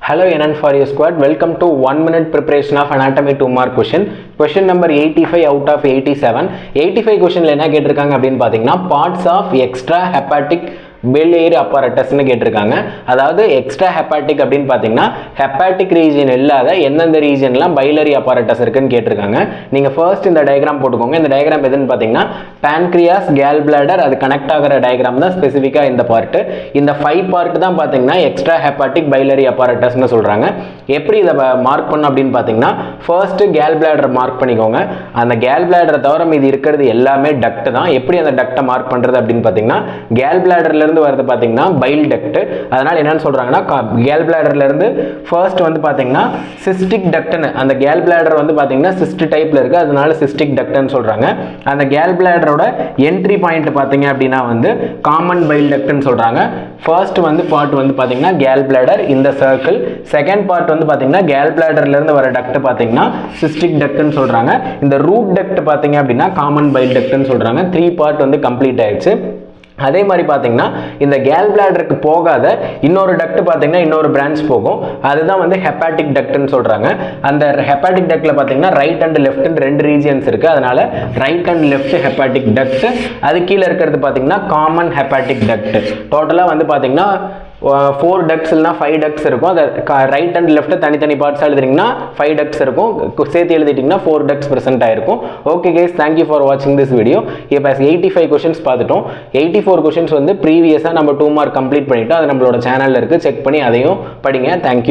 Hello NN for your squad. Welcome to 1 minute preparation of anatomy 2 mark question. Question number 85 out of 87. 85 question என்ன கேட்டிருக்காங்க அப்படின்னு பார்த்தீங்கன்னா parts of extra hepatic biliary apparatus னு கேட்டிருக்காங்க. அதாவது extra hepatic அப்படின்னு பார்த்தீங்கன்னா ஹெப்பாட்டிக் ரீஜன் இல்லாத எந்தெந்த ரீஜன்லாம் பைலரி apparatus இருக்குன்னு கேட்டிருக்காங்க. நீங்கள் ஃபர்ஸ்ட் இந்த டயக்ராம் போட்டுக்கோங்க. இந்த டயக்ராம் எதுன்னு பார்த்தீங்கன்னா pancreas, gall bladder அது கனெக்ட் ஆகிற டயக்ராம் தான் ஸ்பெசிஃபிக்காக இந்த பார்ட். இந்த 5 பார்ட் தான் பார்த்தீங்கன்னா எக்ஸ்ட்ரா ஹெப்பாட்டிக் பைலரி apparatusனு சொல்கிறாங்க. எப்படி இதை மார்க் பண்ணணும் அப்படின்னு பார்த்தீங்கன்னா ஃபர்ஸ்ட் கேல் பிளாடர் மார்க் பண்ணிக்கோங்க. அந்த கேல் பிளாடரை தவிர இது இருக்கிறது எல்லாமே டக்ட் தான். எப்படி அந்த டக்டை மார்க் பண்ணுறது அப்படின்னு பார்த்தீங்கன்னா கேல் பிளாடர்ல வருது பாத்தீங்கன்னா பைல் டக்ட். அதனால என்னன்னு சொல்றாங்கன்னா கேல் பிளாடர்ல இருந்து ஃபர்ஸ்ட் வந்து பாத்தீங்கன்னா சிஸ்டிக் டக்ட்னு அந்த கேல் பிளாடர் வந்து பாத்தீங்கன்னா சிஸ்ட் டைப்ல இருக்கு. அதனால சிஸ்டிக் டக்ட்னு சொல்றாங்க. அந்த கேல் பிளாடரோட என்ட்ரி பாயிண்ட் பாத்தீங்க அப்படின்னா வந்து காமன் பைல் டக்ட்னு சொல்றாங்க. ஃபர்ஸ்ட் வந்து பார்ட் வந்து பாத்தீங்கன்னா கேல் பிளாடர் இந்த சர்க்கிள். செகண்ட் பார்ட் வந்து பாத்தீங்கன்னா கேல் பிளாடர்ல இருந்து வர டக்ட் பாத்தீங்கன்னா சிஸ்டிக் டக்ட்னு சொல்றாங்க. இந்த ரூட் டக்ட் பாத்தீங்க அப்படின்னா காமன் பைல் டக்ட்னு சொல்றாங்க. 3 பார்ட் வந்து கம்ப்ளீட் ஆயிடுச்சு. அதே மாதிரி பார்த்தீங்கன்னா இந்த கேல் பிளாடருக்கு போகாத இன்னொரு டக்ட் பார்த்தீங்கன்னா இன்னொரு பிரான்ச் போகும். அதுதான் வந்து ஹெப்பாட்டிக் டக்ட்னு சொல்றாங்க. அந்த ஹெப்பாட்டிக் டக்ட்ல பார்த்தீங்கன்னா ரைட் அண்ட் லெஃப்ட் ரெண்டு ரீஜியன்ஸ் இருக்கு. அதனால right and left hepatic duct. அது கீழே இருக்கிறது பார்த்தீங்கன்னா காமன் ஹெப்பாட்டிக் டக்ட். டோட்டலாக வந்து பார்த்தீங்கன்னா 4 டக்ஸ் இல்லைனா 5 டக்ஸ் இருக்கும். அதை ரைட் அண்ட் லெஃப்ட் தனித்தனி பார்ட்ஸ் எழுதுறீங்கன்னா 5 டக்ஸ் இருக்கும். சேர்த்து எழுதிட்டீங்கன்னா 4 டக்ஸ் ப்ரெசென்ட் ஆயிருக்கும். ஓகே கைஸ், தேங்க்யூ ஃபார் வாட்சிங் திஸ் வீடியோ. இப்போ 85 கொஸ்டின்ஸ் பார்த்துட்டோம். 84 கொஸ்டின்ஸ் வந்து ப்ரீவியஸாக நம்ம 2 மார்க் கம்ப்ளீட் பண்ணிட்டோம். அது நம்மளோட சேனலில் இருக்குது. செக் பண்ணி அதையும் படிங்க. தேங்க்யூ.